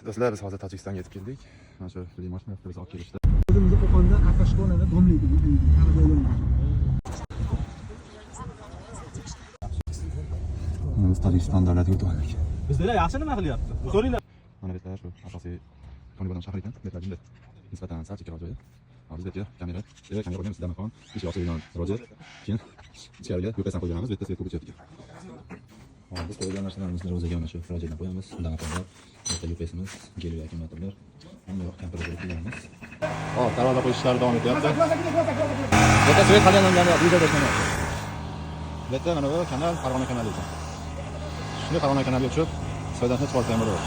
Do'stlar, biz hozir Tojikistonga yetib keldik. Mana shu limon bizni olib kelishdi. O'zimizni Qo'qonda Akashxonada domlaydi. Biz Tojikiston davlatiga o'tib oldik. Bizlar yaxshi nima qilyapti? Ko'ringlar. Mana bu yerlar shu asosiy To'nibodan shahar ekan. Bu yerlar nisbatan sal chekkaroq joyi. Hozir bizga kamera qo'yamiz, Damaxon, ichki ochilgan rojer. Keyin ichkariga yo'qasan qo'yganmiz, bu yerda svet ko'payotgan. Biz qo'ygan narsalarimizni ro'zaga mana shu rojerdan qo'yamiz. Damaxonlar, bu yerda yo'qasimiz, geliy akkumulyatorlar. Hamma yoq kameraga qo'yamiz. Hop, darvoza qo'yish ishlari davom etyapti. Bu yerda svet qolganlarni videoda ishlamayapti. Bu yerda mana bu kanal Farg'ona kanali ekan. Shunday Farg'ona kanaliga tushib, soydan hech qolsa ham bo'ladi.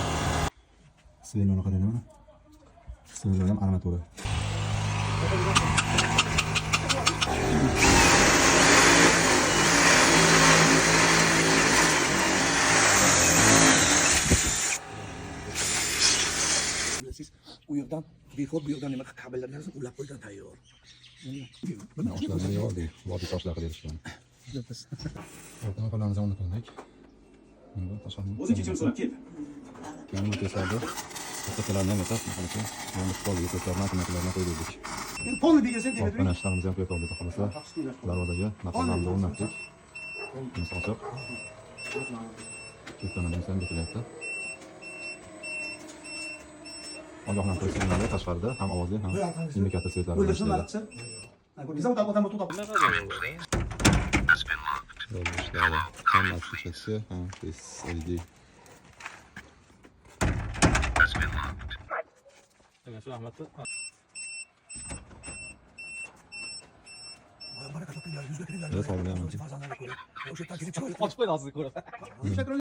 Silinoni qarang mana. Silinoni ham armatura. Siz u yerdan bexod bu yerdan nima kabellarni ulab qo'ygan tayyor. Toshlarni yordik, vodiy toshlar qilib berishgan. Ortama qo'llarimizni o'rnatib oldik. Endi toshlarni. O'zi kechirim so'rab kel. Keyin bu tesarda toshlarni ham etas, mana shu yo'lni qoldi, toshlarni akkumulyatorlarni qo'ydik. Polni degasan Hop, mana ishlarimizni ham qo'yib oldik, xohlasa. Darvozaga nafarlarni o'rnatdik. Misol ochiq. Cheklanamiz ham betilyapti. Ogohlantirish tashqarida ham ovozi ham indikator svetlari bilan ishlaydi. Ishlaydi. Hammasi cheksi, ham LED. Mana shu Ahmadni Evet, abi, ochib qo'ydi hozir ko'rib.